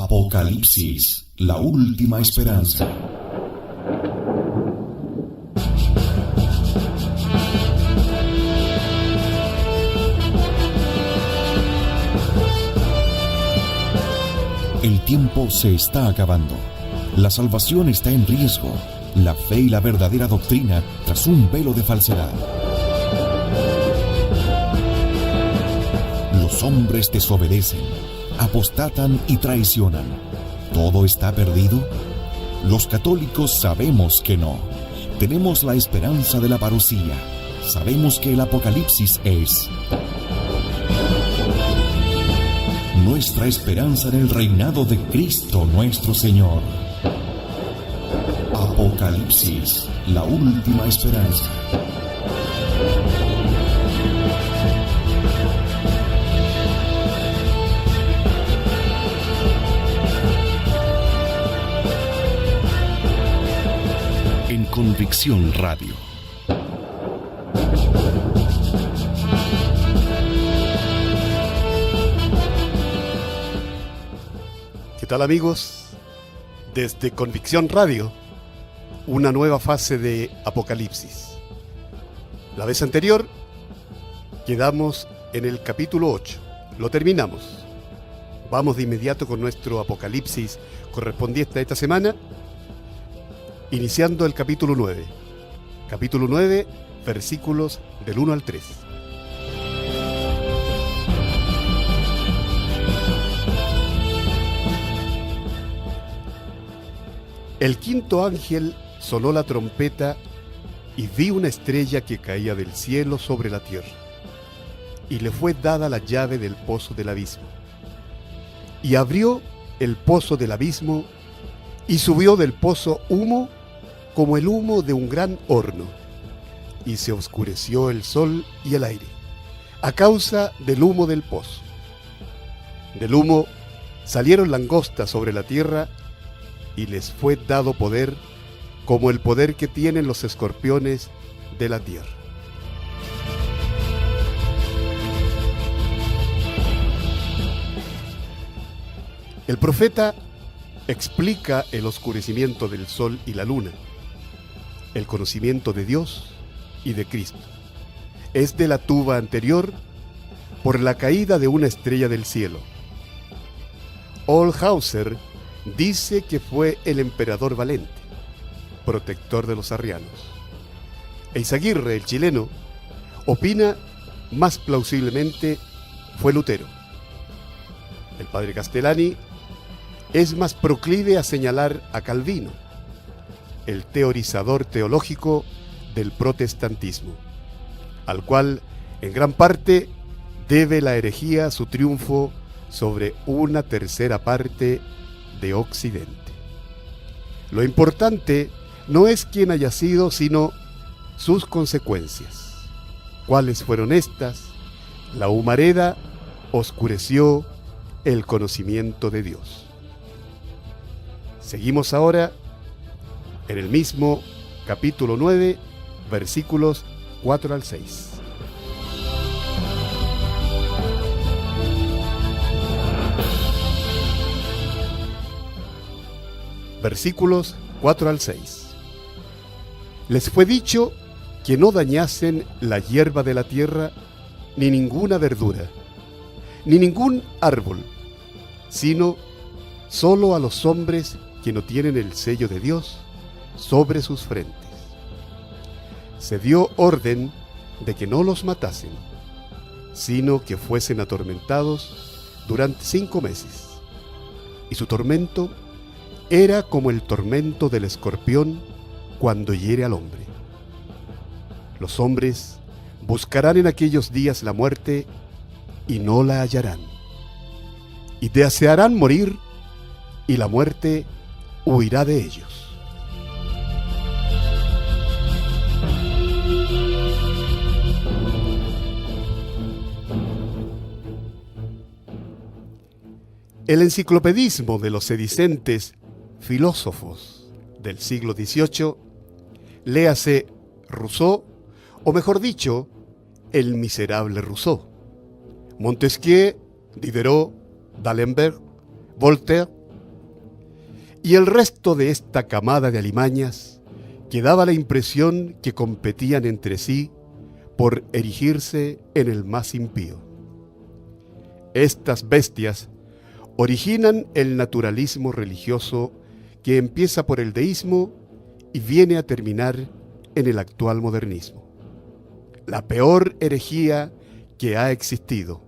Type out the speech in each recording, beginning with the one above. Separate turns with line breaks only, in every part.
Apocalipsis, la última esperanza. El tiempo se está acabando. La salvación está en riesgo. La fe y la verdadera doctrina tras un velo de falsedad. Los hombres desobedecen, apostatan y traicionan. ¿Todo está perdido? Los católicos sabemos que no. Tenemos la esperanza de la parucía. Sabemos que el Apocalipsis es nuestra esperanza en el reinado de Cristo nuestro Señor. Apocalipsis, la última esperanza. En Convicción Radio.
¿Qué tal, amigos? Desde Convicción Radio, una nueva fase de Apocalipsis. La vez anterior quedamos en el capítulo 8. Lo terminamos. Vamos de inmediato con nuestro Apocalipsis correspondiente a esta semana, iniciando el capítulo 9. Capítulo 9, versículos del 1 al 3. El quinto ángel sonó la trompeta y vi una estrella que caía del cielo sobre la tierra, y le fue dada la llave del pozo del abismo. Y abrió el pozo del abismo, y subió del pozo humo como el humo de un gran horno, y se oscureció el sol y el aire, a causa del humo del pozo. Del humo salieron langostas sobre la tierra, y les fue dado poder, como el poder que tienen los escorpiones de la tierra. El profeta explica el oscurecimiento del sol y la luna, el conocimiento de Dios y de Cristo. Es de la tuba anterior por la caída de una estrella del cielo. Olshauser dice que fue el emperador Valente, protector de los arrianos. Eizaguirre, el chileno, opina más plausiblemente fue Lutero. El padre Castellani es más proclive a señalar a Calvino, el teorizador teológico del protestantismo, al cual en gran parte debe la herejía su triunfo sobre una tercera parte de Occidente. Lo importante no es quién haya sido, sino sus consecuencias. ¿Cuáles fueron estas? La humareda oscureció el conocimiento de Dios. Seguimos ahora en el mismo capítulo 9, versículos 4 al 6. Versículos 4 al 6. Les fue dicho que no dañasen la hierba de la tierra, ni ninguna verdura, ni ningún árbol, sino solo a los hombres que no tienen el sello de Dios sobre sus frentes. Se dio orden de que no los matasen, sino que fuesen atormentados durante 5 meses, y su tormento era como el tormento del escorpión cuando hiere al hombre. Los hombres buscarán en aquellos días la muerte y no la hallarán, y desearán morir, y la muerte huirá de ellos. El enciclopedismo de los sedicentes filósofos del siglo XVIII, léase Rousseau, o mejor dicho, el miserable Rousseau, Montesquieu, Diderot, D'Alembert, Voltaire, y el resto de esta camada de alimañas que daba la impresión que competían entre sí por erigirse en el más impío. Estas bestias originan el naturalismo religioso que empieza por el deísmo y viene a terminar en el actual modernismo. La peor herejía que ha existido,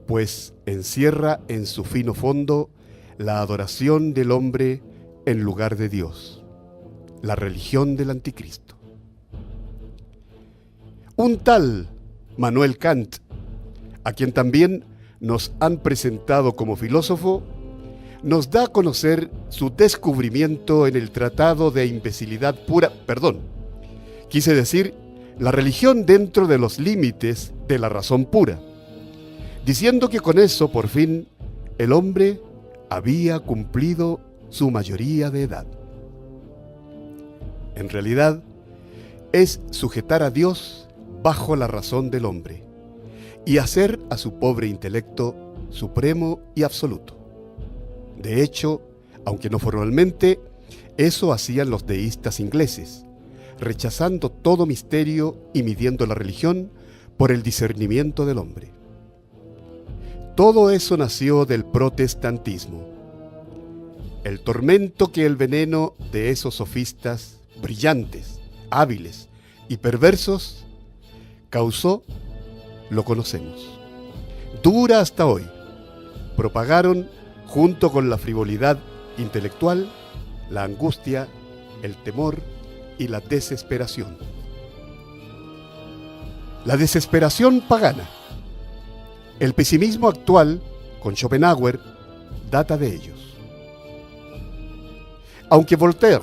pues encierra en su fino fondo la adoración del hombre en lugar de Dios, la religión del anticristo. Un tal Manuel Kant, a quien también nos han presentado como filósofo, nos da a conocer su descubrimiento en el Tratado de Imbecilidad Pura, quise decir, la religión dentro de los límites de la razón pura, diciendo que con eso, por fin, el hombre había cumplido su mayoría de edad. En realidad, es sujetar a Dios bajo la razón del hombre y hacer a su pobre intelecto supremo y absoluto. De hecho, aunque no formalmente, eso hacían los deístas ingleses, rechazando todo misterio y midiendo la religión por el discernimiento del hombre. Todo eso nació del protestantismo. El tormento que el veneno de esos sofistas brillantes, hábiles y perversos causó, lo conocemos. Dura hasta hoy. Propagaron, junto con la frivolidad intelectual, la angustia, el temor y la desesperación. La desesperación pagana. El pesimismo actual, con Schopenhauer, data de ellos. Aunque Voltaire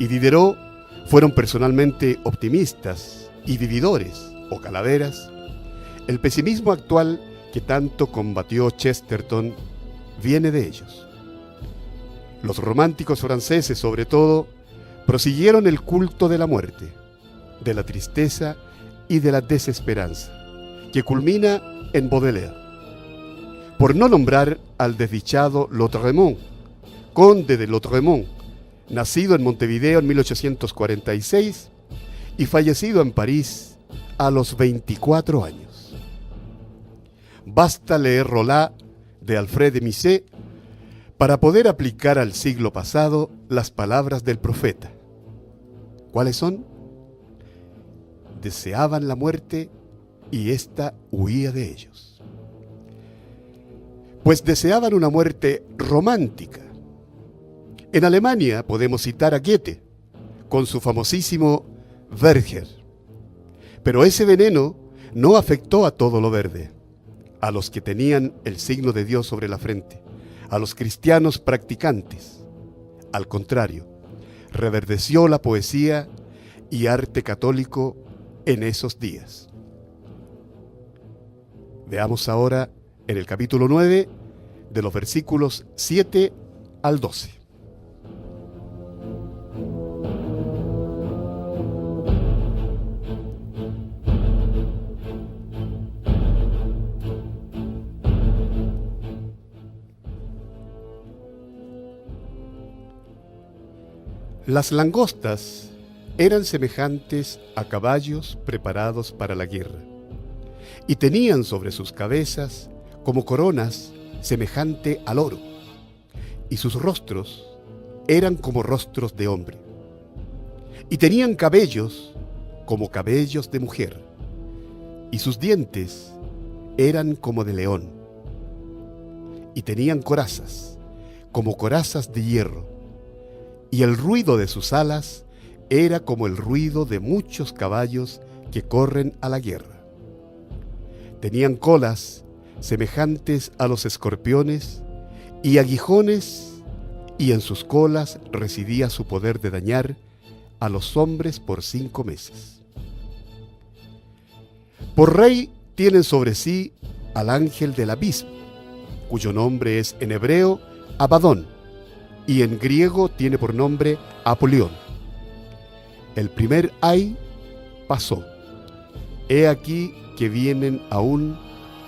y Diderot fueron personalmente optimistas y vividores o calaveras, el pesimismo actual que tanto combatió Chesterton viene de ellos. Los románticos franceses, sobre todo, prosiguieron el culto de la muerte, de la tristeza y de la desesperanza, que culmina en Baudelaire. Por no nombrar al desdichado Lautréamont, conde de Lautréamont, nacido en Montevideo en 1846 y fallecido en París a los 24 años. Basta leer Roland de Alfred de Musset para poder aplicar al siglo pasado las palabras del profeta. ¿Cuáles son? Deseaban la muerte y ésta huía de ellos. Pues deseaban una muerte romántica. En Alemania podemos citar a Goethe con su famosísimo Werther. Pero ese veneno no afectó a todo lo verde, a los que tenían el signo de Dios sobre la frente, a los cristianos practicantes. Al contrario, reverdeció la poesía y arte católico en esos días. Veamos ahora en el capítulo 9, de los versículos 7 al 12. Las langostas eran semejantes a caballos preparados para la guerra, y tenían sobre sus cabezas como coronas semejante al oro, y sus rostros eran como rostros de hombre, y tenían cabellos como cabellos de mujer, y sus dientes eran como de león, y tenían corazas como corazas de hierro, y el ruido de sus alas era como el ruido de muchos caballos que corren a la guerra. Tenían colas semejantes a los escorpiones y aguijones, y en sus colas residía su poder de dañar a los hombres por 5 meses. Por rey tienen sobre sí al ángel del abismo, cuyo nombre es en hebreo Abadón, y en griego tiene por nombre Apolión. El primer ay pasó. He aquí que vienen aún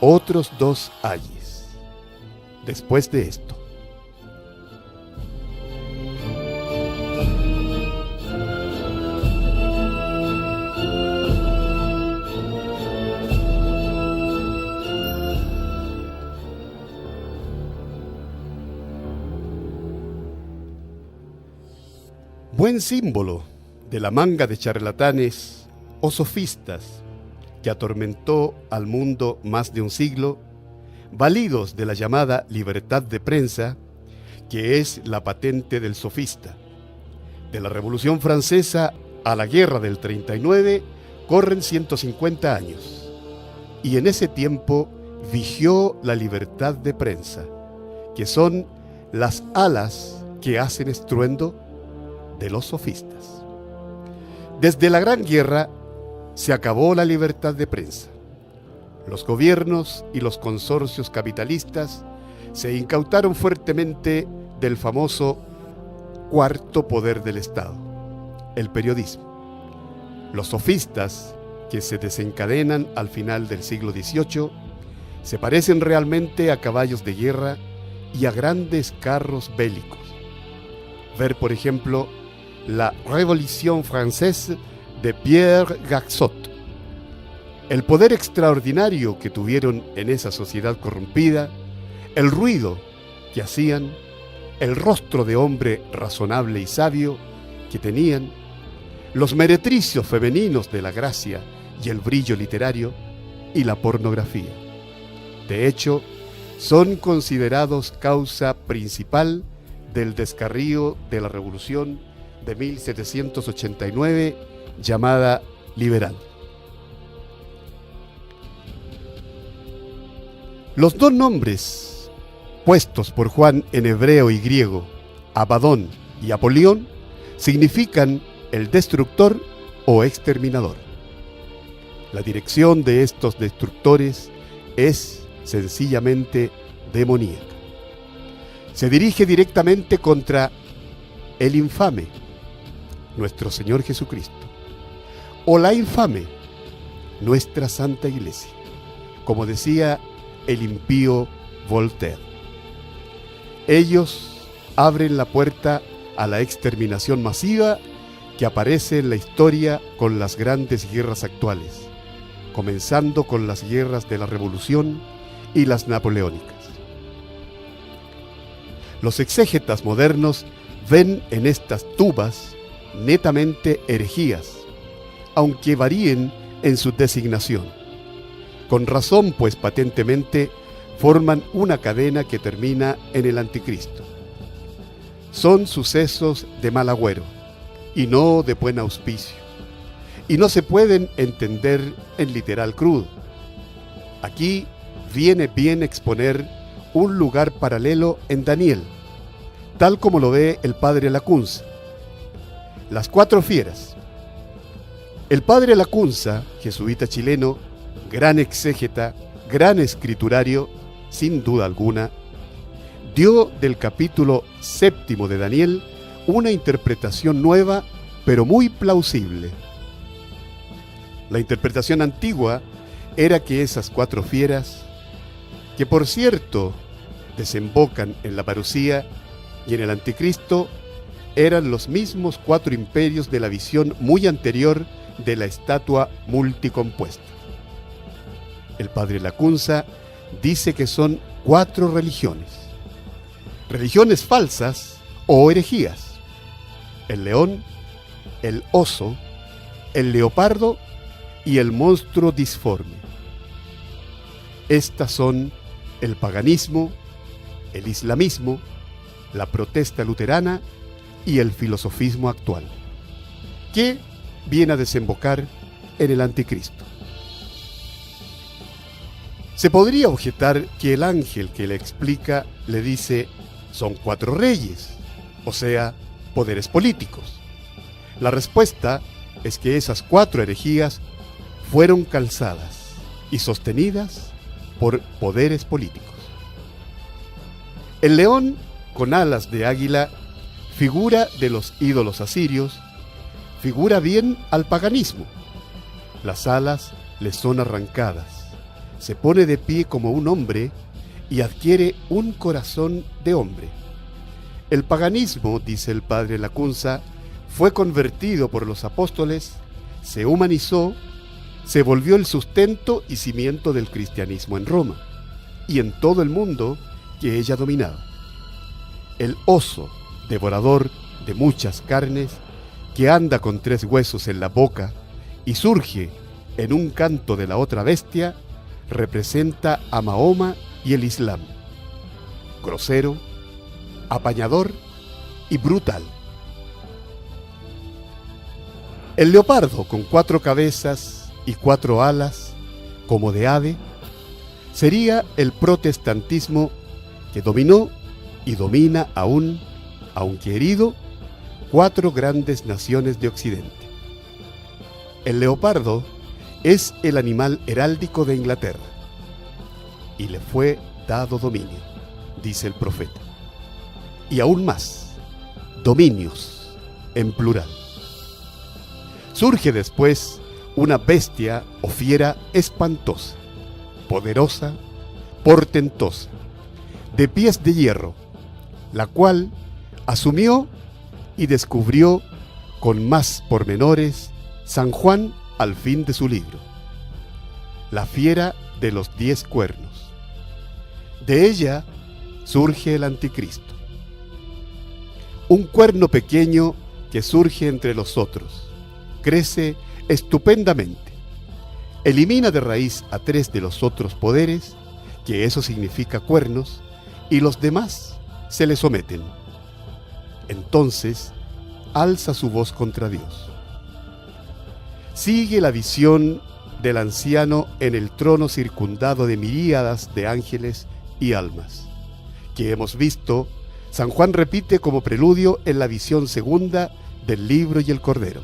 otros 2 ayes después de esto. buen símbolo de la manga de charlatanes o sofistas que atormentó al mundo más de un siglo, validos de la llamada libertad de prensa, que es la patente del sofista. De la Revolución Francesa a la Guerra del 39 corren 150 años, y en ese tiempo vigió la libertad de prensa, que son las alas que hacen estruendo de los sofistas. Desde la Gran Guerra se acabó la libertad de prensa. Los gobiernos y los consorcios capitalistas se incautaron fuertemente del famoso cuarto poder del Estado, el periodismo. Los sofistas, que se desencadenan al final del siglo XVIII, se parecen realmente a caballos de guerra y a grandes carros bélicos. Ver, por ejemplo, la Révolution Française de Pierre Gaxot. El poder extraordinario que tuvieron en esa sociedad corrompida, el ruido que hacían, el rostro de hombre razonable y sabio que tenían, los meretricios femeninos de la gracia y el brillo literario, y la pornografía. De hecho, son considerados causa principal del descarrío de la Revolución de 1789, llamada liberal. Los dos nombres puestos por Juan en hebreo y griego, Abadón y Apolión, significan el destructor o exterminador. La dirección de estos destructores es sencillamente demoníaca. Se dirige directamente contra el infame, nuestro Señor Jesucristo, o la infame, nuestra Santa Iglesia, como decía el impío Voltaire. Ellos abren la puerta a la exterminación masiva que aparece en la historia con las grandes guerras actuales, comenzando con las guerras de la Revolución y las napoleónicas. Los exégetas modernos ven en estas tubas netamente herejías, aunque varíen en su designación. Con razón, pues patentemente forman una cadena que termina en el anticristo. Son sucesos de mal agüero y no de buen auspicio, y no se pueden entender en literal crudo. Aquí viene bien exponer un lugar paralelo en Daniel, tal como lo ve el padre Lacunza. Las cuatro fieras. El padre Lacunza, jesuita chileno, gran exégeta, gran escriturario, sin duda alguna, dio del capítulo 7 de Daniel una interpretación nueva, pero muy plausible. La interpretación antigua era que esas cuatro fieras, que por cierto desembocan en la parucía y en el anticristo, eran los mismos cuatro imperios de la visión muy anterior de la estatua multicompuesta. El padre Lacunza dice que son cuatro religiones falsas o herejías: el león, el oso, el leopardo y el monstruo disforme. Estas son el paganismo, el islamismo, la protesta luterana y el filosofismo actual, que viene a desembocar en el anticristo. Se podría objetar que el ángel que le explica le dice: son cuatro reyes, o sea, poderes políticos. La respuesta es que esas cuatro herejías fueron calzadas y sostenidas por poderes políticos. El león con alas de águila, figura de los ídolos asirios, figura bien al paganismo. Las alas le son arrancadas, se pone de pie como un hombre y adquiere un corazón de hombre. El paganismo, dice el padre Lacunza, fue convertido por los apóstoles, se humanizó, se volvió el sustento y cimiento del cristianismo en Roma y en todo el mundo que ella dominaba. El oso, devorador de muchas carnes, que anda con 3 huesos en la boca y surge en un canto de la otra bestia, representa a Mahoma y el Islam. Grosero, apañador y brutal. El leopardo, con 4 cabezas y 4 alas, como de ave, sería el protestantismo que dominó y domina aún, aunque herido, 4 grandes naciones de Occidente. El leopardo es el animal heráldico de Inglaterra, y le fue dado dominio, dice el profeta. Y aún más, dominios en plural. Surge después una bestia o fiera espantosa, poderosa, portentosa, de pies de hierro, la cual asumió y descubrió con más pormenores San Juan al fin de su libro, la fiera de los 10 cuernos. De ella surge el anticristo, un cuerno pequeño que surge entre los otros, crece estupendamente, elimina de raíz a 3 de los otros poderes, que eso significa cuernos, y los demás se le someten. Entonces alza su voz contra Dios. Sigue la visión del anciano en el trono circundado de miríadas de ángeles y almas, que hemos visto, San Juan repite como preludio en la visión segunda del libro y el cordero.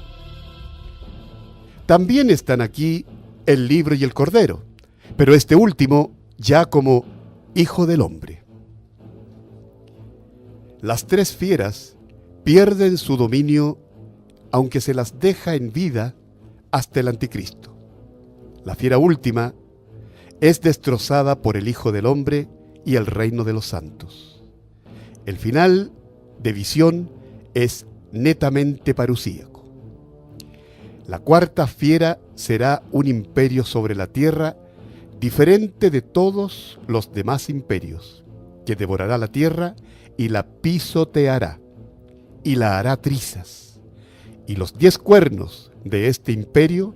También están aquí el libro y el cordero, pero este último ya como hijo del hombre. Las 3 fieras pierden su dominio, aunque se las deja en vida hasta el anticristo. La fiera última es destrozada por el Hijo del Hombre y el reino de los santos. El final de visión es netamente parusíaco. La 4ª fiera será un imperio sobre la tierra diferente de todos los demás imperios, que devorará la tierra y la pisoteará, y la hará trizas. Y los 10 cuernos de este imperio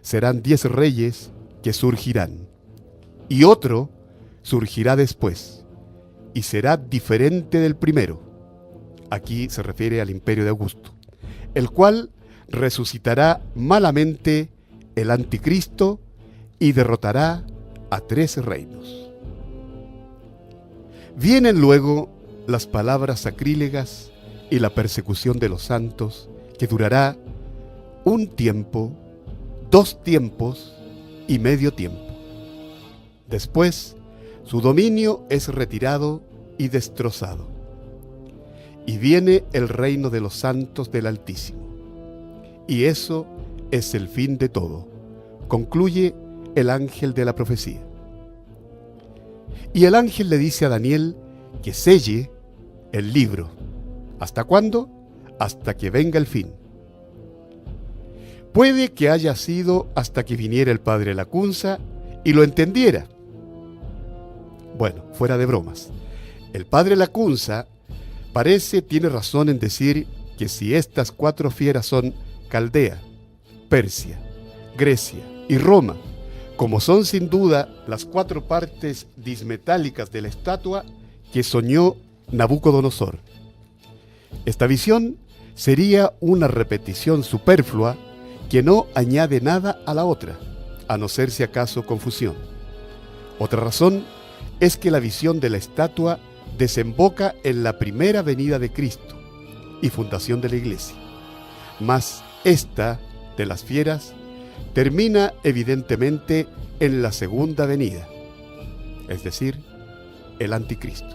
serán 10 reyes que surgirán, y otro surgirá después, y será diferente del primero. Aquí se refiere al imperio de Augusto, el cual resucitará malamente el anticristo y derrotará a 3 reinos. Vienen luego las palabras sacrílegas y la persecución de los santos, que durará 1 tiempo, 2 tiempos y medio tiempo. Después, su dominio es retirado y destrozado, y viene el reino de los santos del Altísimo. Y eso es el fin de todo, concluye el ángel de la profecía. Y el ángel le dice a Daniel que selle el libro. ¿Hasta cuándo? Hasta que venga el fin. Puede que haya sido hasta que viniera el padre Lacunza y lo entendiera. Bueno, fuera de bromas. El padre Lacunza tiene razón en decir que si estas 4 fieras son Caldea, Persia, Grecia y Roma, como son sin duda las 4 partes dismetálicas de la estatua que soñó Nabucodonosor. Esta visión sería una repetición superflua que no añade nada a la otra, a no ser si acaso confusión. Otra razón es que la visión de la estatua desemboca en la primera venida de Cristo y fundación de la Iglesia, mas esta de las fieras termina evidentemente en la segunda venida, es decir, el anticristo.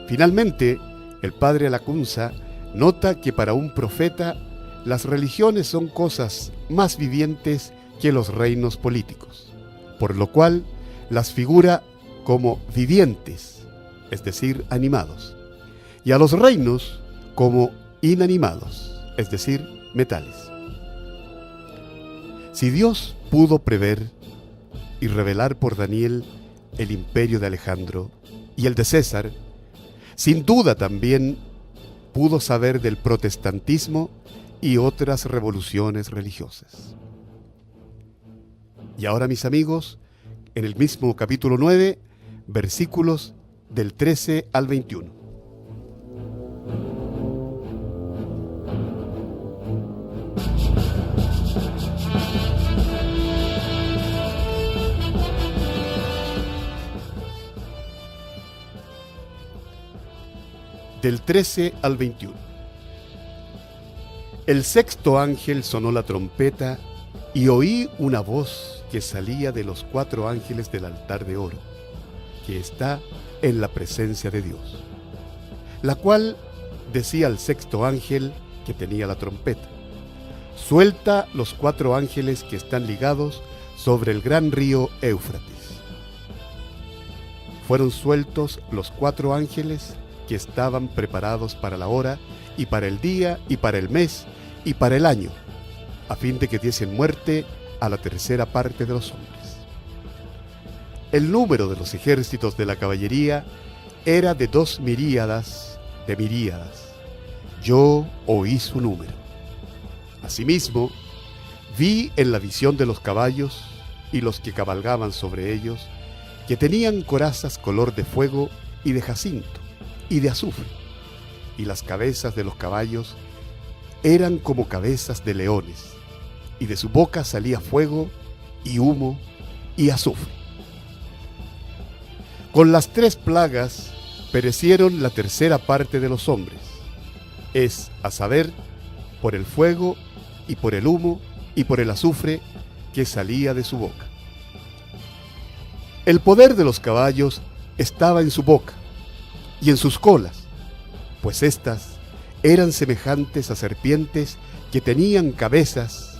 Finalmente, el padre Lacunza nota que para un profeta las religiones son cosas más vivientes que los reinos políticos, por lo cual las figura como vivientes, es decir, animados, y a los reinos como inanimados, es decir, metales. Si Dios pudo prever y revelar por Daniel el imperio de Alejandro y el de César, sin duda también pudo saber del protestantismo y otras revoluciones religiosas. Y ahora, mis amigos, en el mismo capítulo 9, versículos del 13 al 21. Del 13 al 21. El sexto ángel sonó la trompeta y oí una voz que salía de los 4 ángeles del altar de oro, que está en la presencia de Dios, la cual decía al sexto ángel que tenía la trompeta: suelta los 4 ángeles que están ligados sobre el gran río Éufrates. Fueron sueltos los 4 ángeles que estaban preparados para la hora, y para el día, y para el mes, y para el año, a fin de que diesen muerte a la tercera parte de los hombres. El número de los ejércitos de la caballería era de 2 miríadas de miríadas. Yo oí su número. Asimismo, vi en la visión de los caballos y los que cabalgaban sobre ellos, que tenían corazas color de fuego y de jacinto y de azufre, y las cabezas de los caballos eran como cabezas de leones, y de su boca salía fuego y humo y azufre. Con las 3 plagas perecieron la tercera parte de los hombres, es a saber, por el fuego y por el humo y por el azufre que salía de su boca. El poder de los caballos estaba en su boca y en sus colas, pues éstas eran semejantes a serpientes que tenían cabezas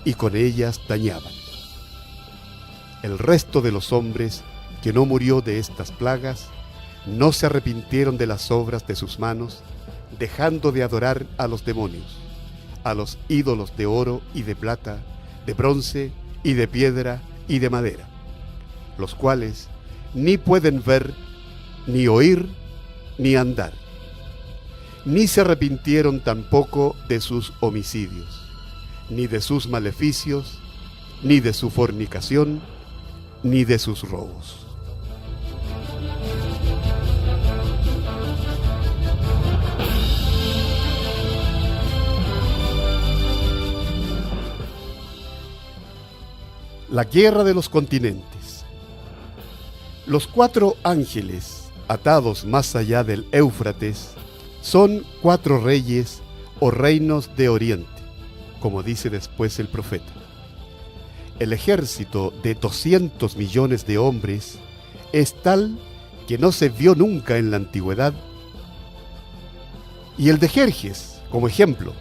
y con ellas dañaban. El resto de los hombres que no murió de estas plagas no se arrepintieron de las obras de sus manos, dejando de adorar a los demonios, a los ídolos de oro y de plata, de bronce y de piedra y de madera, los cuales ni pueden ver, ni oír, ni andar. Ni se arrepintieron tampoco de sus homicidios, ni de sus maleficios, ni de su fornicación, ni de sus robos. La guerra de los continentes. Los 4 ángeles atados más allá del Éufrates son 4 reyes o reinos de Oriente, como dice después el profeta. El ejército de 200 millones de hombres es tal que no se vio nunca en la antigüedad. Y el de Jerjes, como ejemplo,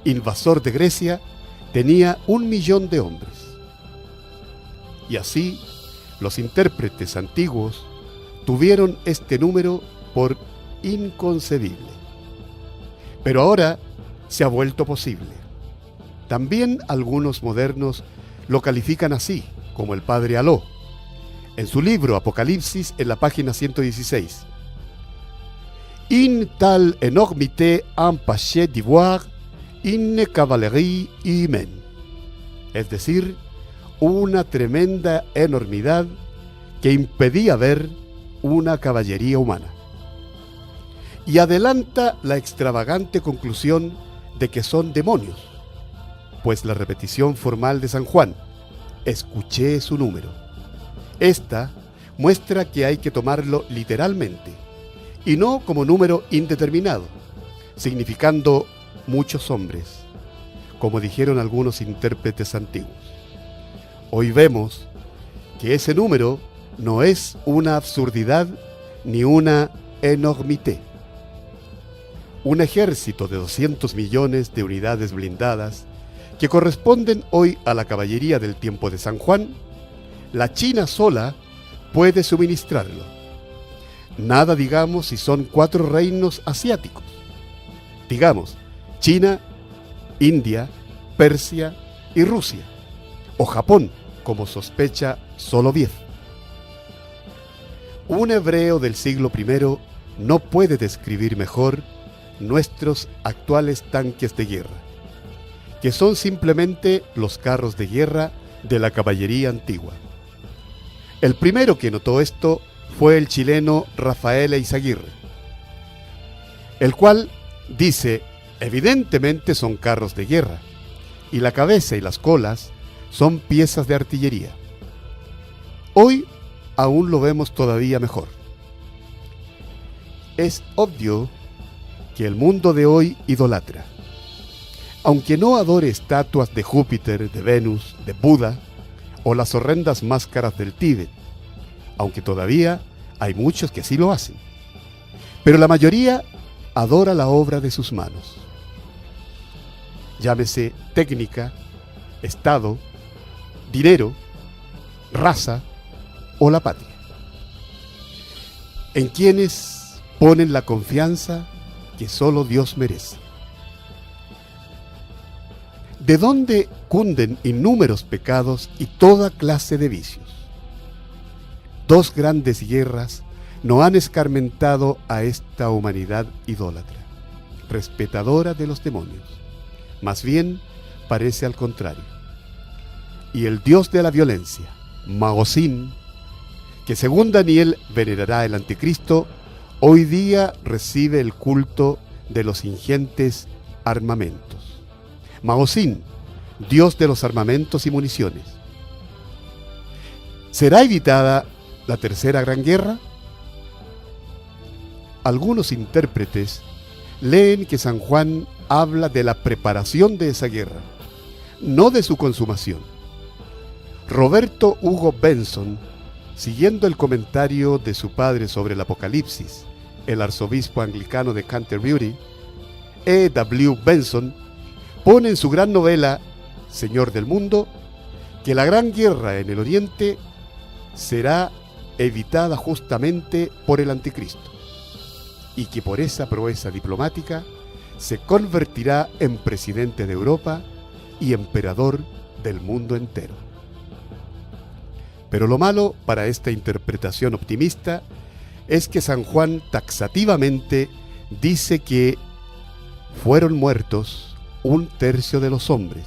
invasor de Grecia, tenía 1 millón de hombres. Y así, los intérpretes antiguos tuvieron este número por inconcebible. Pero ahora se ha vuelto posible. También algunos modernos lo califican así, como el padre Aló, en su libro Apocalipsis, en la página 116. In tal enormité empêché d'ivoir une cavalerie humaine. Es decir, una tremenda enormidad que impedía ver una caballería humana. Y adelanta la extravagante conclusión de que son demonios, pues la repetición formal de San Juan, escuché su número, esta muestra que hay que tomarlo literalmente, y no como número indeterminado, significando muchos hombres, como dijeron algunos intérpretes antiguos. Hoy vemos que ese número no es una absurdidad ni una enormité. Un ejército de 200 millones de unidades blindadas que corresponden hoy a la caballería del tiempo de San Juan, la China sola puede suministrarlo. Nada digamos si son 4 reinos asiáticos. Digamos, China, India, Persia y Rusia, o Japón, como sospecha Soloviev. Un hebreo del siglo I no puede describir mejor nuestros actuales tanques de guerra, que son simplemente los carros de guerra de la caballería antigua. El primero que notó esto fue el chileno Rafael Eizaguirre, el cual dice: evidentemente son carros de guerra, y la cabeza y las colas son piezas de artillería. Hoy aún lo vemos todavía mejor. Es obvio que el mundo de hoy idolatra. Aunque no adore estatuas de Júpiter, de Venus, de Buda o las horrendas máscaras del Tíbet, aunque todavía hay muchos que sí lo hacen, pero la mayoría adora la obra de sus manos. Llámese técnica, Estado, dinero, raza o la patria, en quienes ponen la confianza que solo Dios merece. ¿De dónde cunden innúmeros pecados y toda clase de vicios? Dos grandes guerras no han escarmentado a esta humanidad idólatra, respetadora de los demonios. Más bien, parece al contrario. Y el dios de la violencia, Magosín, que según Daniel venerará el anticristo, hoy día recibe el culto de los ingentes armamentos. Magosín, dios de los armamentos y municiones. ¿Será evitada la tercera gran guerra? Algunos intérpretes leen que San Juan habla de la preparación de esa guerra, no de su consumación. Roberto Hugo Benson, siguiendo el comentario de su padre sobre el Apocalipsis, el arzobispo anglicano de Canterbury, E.W. Benson, pone en su gran novela Señor del Mundo que la gran guerra en el Oriente será evitada justamente por el anticristo, y que por esa proeza diplomática se convertirá en presidente de Europa y emperador del mundo entero. Pero lo malo para esta interpretación optimista es que San Juan taxativamente dice que fueron muertos 1/3 de los hombres,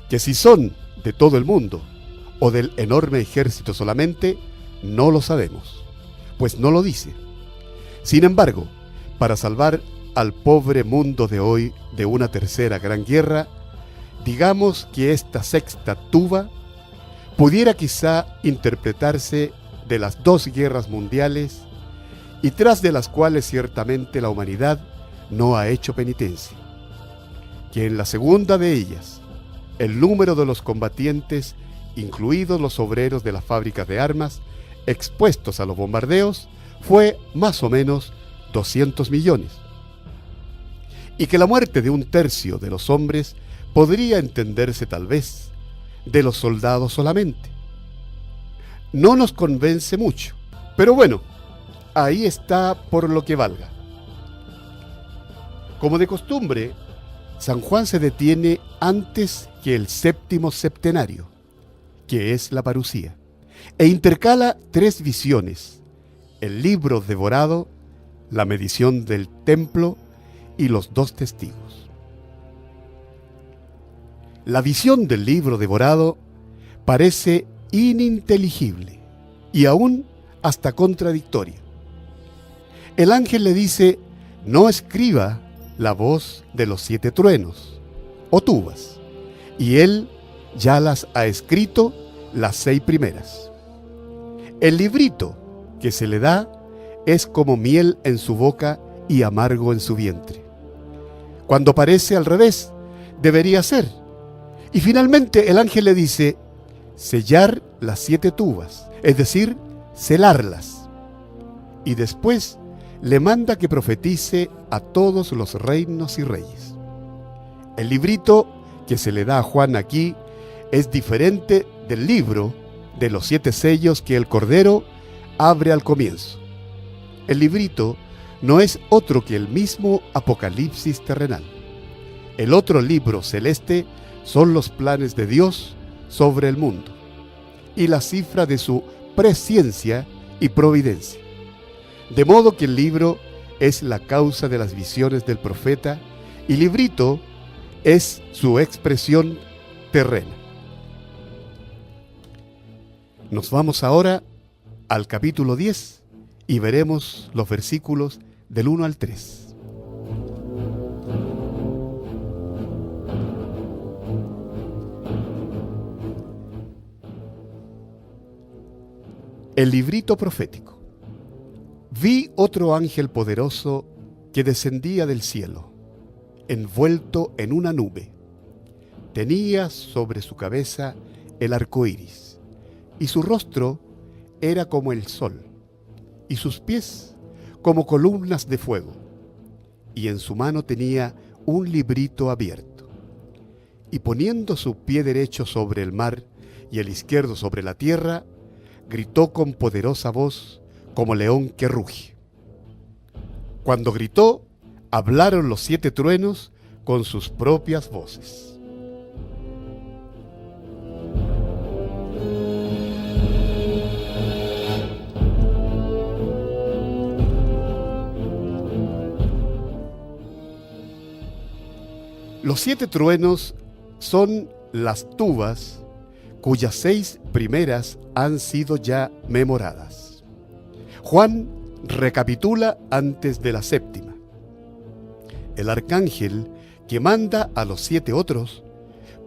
que si son de todo el mundo o del enorme ejército solamente, no lo sabemos, pues no lo dice. Sin embargo, para salvar al pobre mundo de hoy de una tercera gran guerra, digamos que esta sexta tuba pudiera quizá interpretarse de las 2 guerras mundiales, y tras de las cuales ciertamente la humanidad no ha hecho penitencia, que en la segunda de ellas el número de los combatientes, incluidos los obreros de las fábricas de armas expuestos a los bombardeos, fue más o menos 200 millones, y que la muerte de 1/3 de los hombres podría entenderse tal vez de los soldados solamente. No nos convence mucho, pero bueno, ahí está por lo que valga. Como de costumbre, San Juan se detiene antes que el 7º septenario, que es la parusía, e intercala 3 visiones: el libro devorado, la medición del templo y los 2 testigos. La visión del libro devorado parece ininteligible y aún hasta contradictoria. El ángel le dice: no escriba la voz de los 7 truenos o tubas, y él ya las ha escrito las 6 primeras. El librito que se le da es como miel en su boca y amargo en su vientre, cuando parece al revés debería ser. Y finalmente el ángel le dice: sellar las 7 tubas, es decir, celarlas, y después le manda que profetice a todos los reinos y reyes. El librito que se le da a Juan aquí es diferente del libro de los 7 sellos que el Cordero abre al comienzo. El librito no es otro que el mismo Apocalipsis terrenal. El otro libro celeste son los planes de Dios sobre el mundo y la cifra de su presciencia y providencia. De modo que el libro es la causa de las visiones del profeta y librito es su expresión terrena. Nos vamos ahora al capítulo 10 y veremos los versículos del 1 al 3. El librito profético. Vi otro ángel poderoso que descendía del cielo, envuelto en una nube. Tenía sobre su cabeza el arco iris, y su rostro era como el sol, y sus pies como columnas de fuego, y en su mano tenía un librito abierto. Y poniendo su pie derecho sobre el mar y el izquierdo sobre la tierra, gritó con poderosa voz como león que ruge. Cuando gritó, hablaron los 7 truenos con sus propias voces. Los 7 truenos son las tubas cuyas 6 primeras han sido ya memoradas. Juan recapitula antes de la 7ª. El arcángel que manda a los 7 otros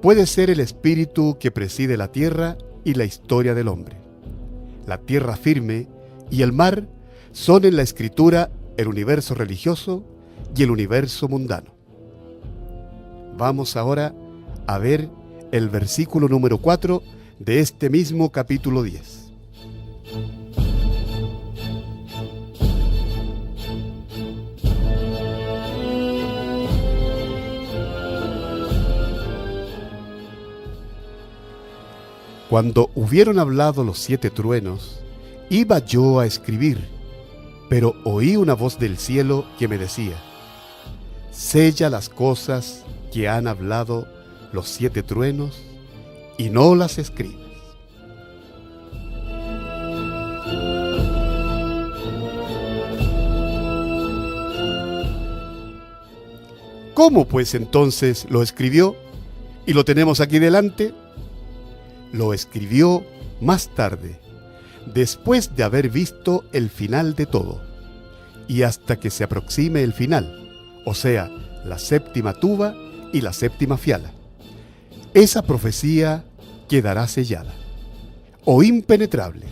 puede ser el espíritu que preside la tierra y la historia del hombre. La tierra firme y el mar son en la escritura el universo religioso y el universo mundano. Vamos ahora a ver el versículo número 4 de este mismo capítulo 10. Cuando hubieron hablado los 7 truenos, iba yo a escribir, pero oí una voz del cielo que me decía: sella las cosas que han hablado los 7 truenos y no las escribas. ¿Cómo pues entonces lo escribió? Y lo tenemos aquí delante. Lo escribió más tarde, después de haber visto el final de todo, y hasta que se aproxime el final, o sea, la 7ª tuba y la 7ª fiala. Esa profecía quedará sellada o impenetrable,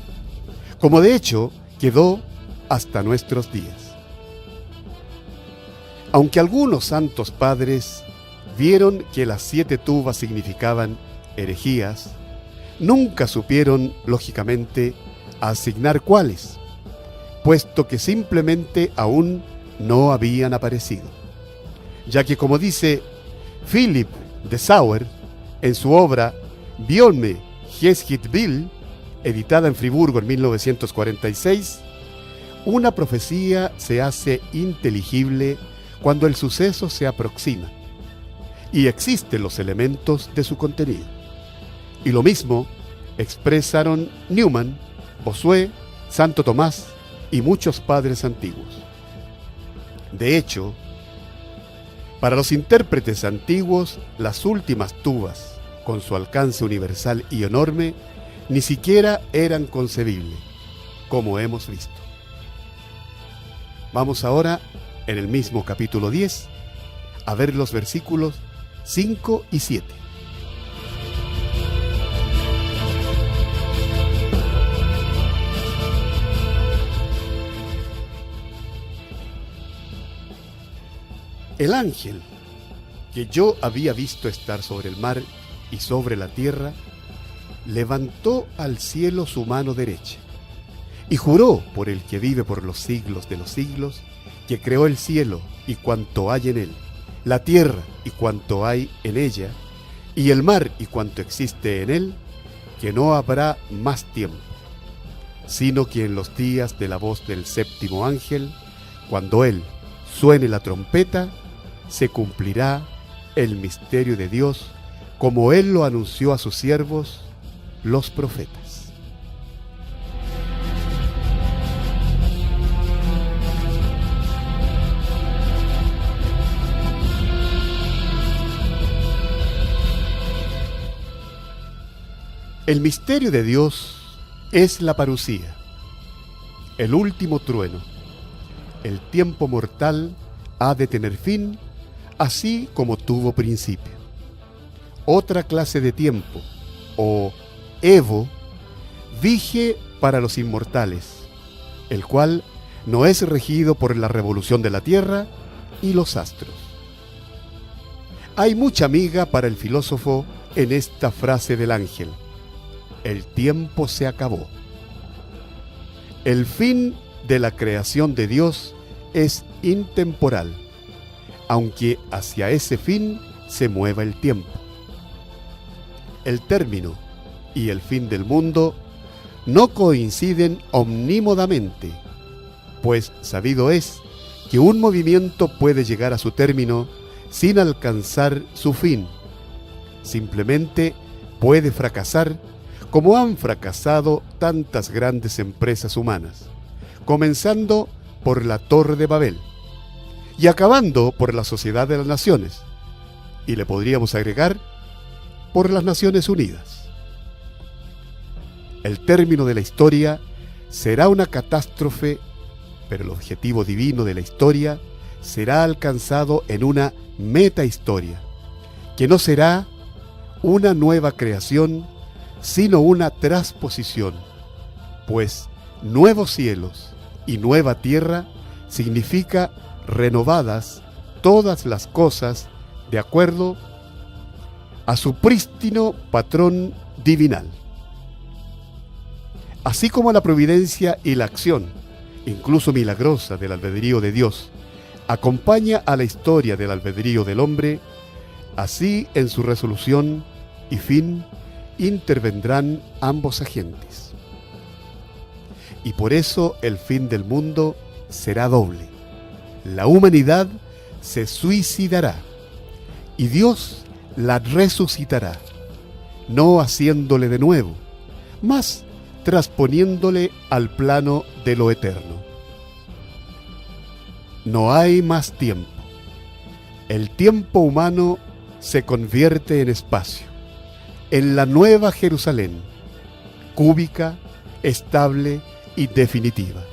como de hecho quedó hasta nuestros días. Aunque algunos santos padres vieron que las 7 tubas significaban herejías, nunca supieron, lógicamente, asignar cuáles, puesto que simplemente aún no habían aparecido, ya que, como dice Philipp de Sauer en su obra Björne Geschichte, editada en Friburgo en 1946, una profecía se hace inteligible cuando el suceso se aproxima y existen los elementos de su contenido. Y lo mismo expresaron Newman, Bossuet, Santo Tomás y muchos padres antiguos. De hecho, para los intérpretes antiguos, las últimas tubas, con su alcance universal y enorme, ni siquiera eran concebibles, como hemos visto. Vamos ahora, en el mismo capítulo 10, a ver los versículos 5 y 7. El ángel que yo había visto estar sobre el mar y sobre la tierra, levantó al cielo su mano derecha y juró por el que vive por los siglos de los siglos, que creó el cielo y cuanto hay en él, la tierra y cuanto hay en ella, y el mar y cuanto existe en él, que no habrá más tiempo, sino que en los días de la voz del 7º ángel, cuando él suene la trompeta, se cumplirá el misterio de Dios, como él lo anunció a sus siervos, los profetas. El misterio de Dios es la parusía, el último trueno. El tiempo mortal ha de tener fin, así como tuvo principio. Otra clase de tiempo, o evo, vige para los inmortales, el cual no es regido por la revolución de la Tierra y los astros. Hay mucha miga para el filósofo en esta frase del ángel: el tiempo se acabó. El fin de la creación de Dios es intemporal, aunque hacia ese fin se mueva el tiempo. El término y el fin del mundo no coinciden omnímodamente, pues sabido es que un movimiento puede llegar a su término sin alcanzar su fin. Simplemente puede fracasar, como han fracasado tantas grandes empresas humanas, comenzando por la Torre de Babel y acabando por la Sociedad de las Naciones, y le podríamos agregar por las Naciones Unidas. El término de la historia será una catástrofe, pero el objetivo divino de la historia será alcanzado en una metahistoria, que no será una nueva creación, sino una transposición, pues nuevos cielos y nueva tierra significa renovadas todas las cosas de acuerdo a su prístino patrón divinal. Así como la providencia y la acción, incluso milagrosa, del albedrío de Dios acompaña a la historia del albedrío del hombre, así en su resolución y fin intervendrán ambos agentes. Y por eso el fin del mundo será doble. La humanidad se suicidará y Dios la resucitará, no haciéndole de nuevo, mas transponiéndole al plano de lo eterno. No hay más tiempo. El tiempo humano se convierte en espacio, en la nueva Jerusalén, cúbica, estable y definitiva.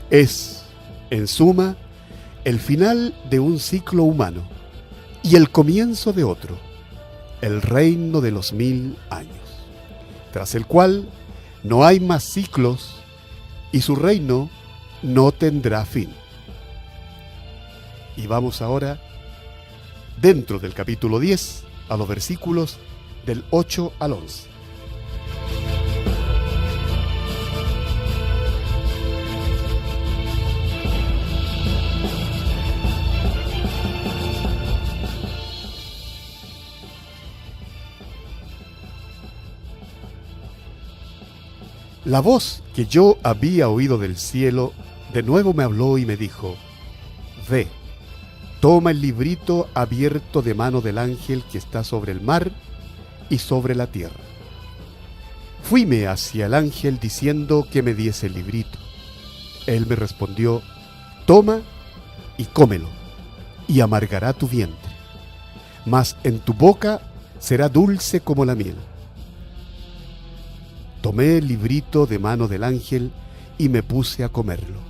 Es, en suma, el final de un ciclo humano y el comienzo de otro, el reino de los 1000 años, tras el cual no hay más ciclos y su reino no tendrá fin. Y vamos ahora, dentro del capítulo 10, a los versículos del 8 al 11. La voz que yo había oído del cielo de nuevo me habló y me dijo: Ve, toma el librito abierto de mano del ángel que está sobre el mar y sobre la tierra. Fuime hacia el ángel diciendo que me diese el librito. Él me respondió: toma y cómelo, y amargará tu vientre, mas en tu boca será dulce como la miel. Tomé el librito de mano del ángel y me puse a comerlo,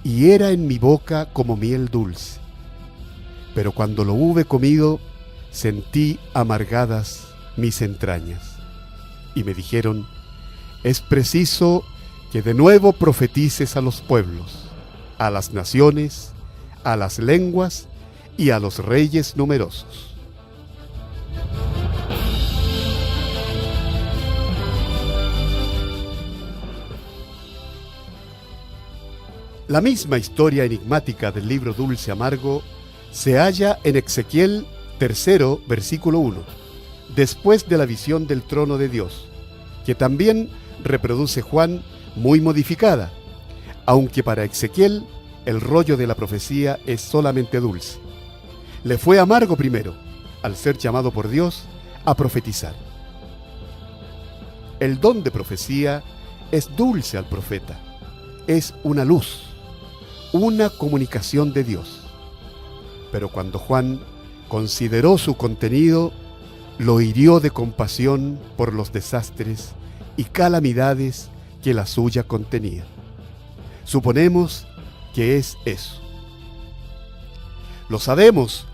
y era en mi boca como miel dulce. Pero cuando lo hube comido, sentí amargadas mis entrañas. Y me dijeron: es preciso que de nuevo profetices a los pueblos, a las naciones, a las lenguas y a los reyes numerosos. La misma historia enigmática del libro Dulce Amargo se halla en Ezequiel 3, versículo 1, después de la visión del trono de Dios, que también reproduce Juan muy modificada, aunque para Ezequiel el rollo de la profecía es solamente dulce. Le fue amargo primero, al ser llamado por Dios a profetizar. El don de profecía es dulce al profeta, es una luz, una comunicación de Dios. Pero cuando Juan consideró su contenido, lo hirió de compasión por los desastres y calamidades que la suya contenía. Suponemos que es eso. Lo sabemos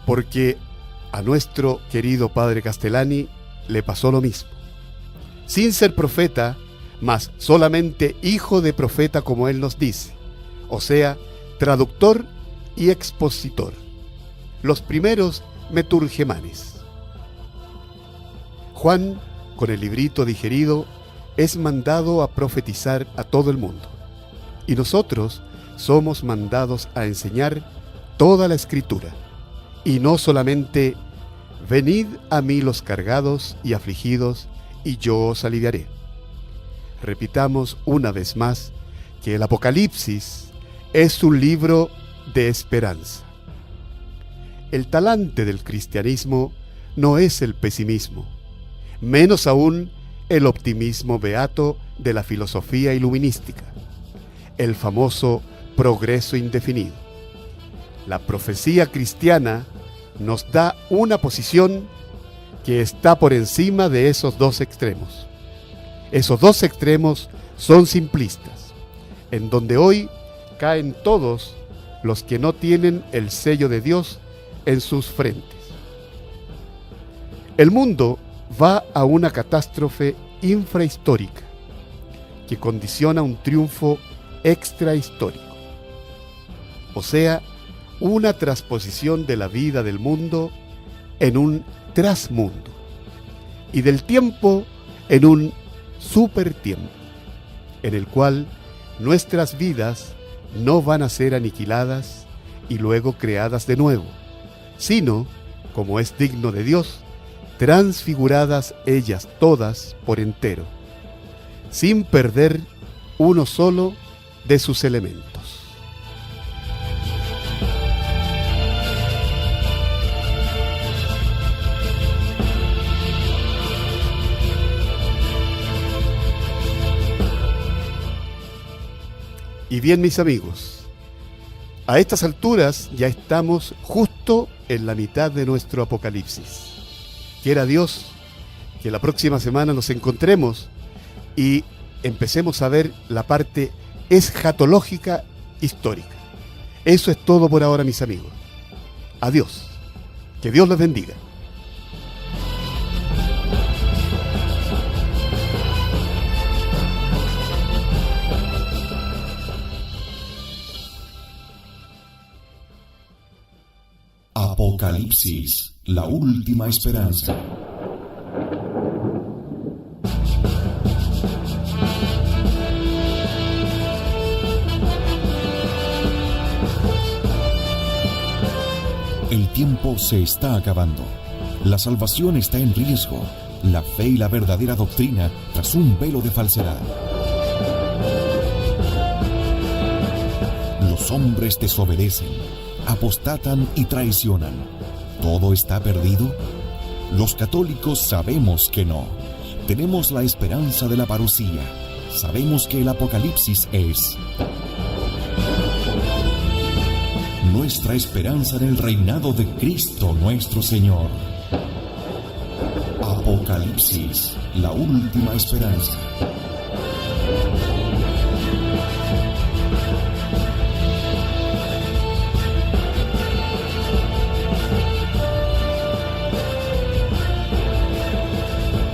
porque a nuestro querido padre Castellani le pasó lo mismo. Sin ser profeta, mas solamente hijo de profeta, como él nos dice, o sea, traductor y expositor, los primeros meturgemanes. Juan, con el librito digerido, es mandado a profetizar a todo el mundo, y nosotros somos mandados a enseñar toda la Escritura, y no solamente venid a mí los cargados y afligidos, y yo os aliviaré. Repitamos una vez más que el Apocalipsis es un libro de esperanza. El talante del cristianismo no es el pesimismo, menos aún el optimismo beato de la filosofía iluminística, el famoso progreso indefinido. La profecía cristiana nos da una posición que está por encima de esos dos extremos. Esos dos extremos son simplistas, en donde hoy caen todos los que no tienen el sello de Dios en sus frentes. El mundo va a una catástrofe infrahistórica que condiciona un triunfo extrahistórico, o sea, una transposición de la vida del mundo en un trasmundo y del tiempo en un supertiempo, en el cual nuestras vidas no van a ser aniquiladas y luego creadas de nuevo, sino, como es digno de Dios, transfiguradas ellas todas por entero, sin perder uno solo de sus elementos. Y bien, mis amigos, a estas alturas ya estamos justo en la mitad de nuestro Apocalipsis. Quiera Dios que la próxima semana nos encontremos y empecemos a ver la parte escatológica histórica. Eso es todo por ahora, mis amigos. Adiós. Que Dios les bendiga.
Apocalipsis, la última esperanza. El tiempo se está acabando. La salvación está en riesgo. La fe y la verdadera doctrina tras un velo de falsedad. Los hombres desobedecen, apostatan y traicionan. ¿Todo está perdido? Los católicos sabemos que no. Tenemos la esperanza de la parucía. Sabemos que el Apocalipsis es nuestra esperanza en el reinado de Cristo nuestro Señor. Apocalipsis, la última esperanza.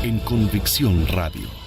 En Convicción Radio.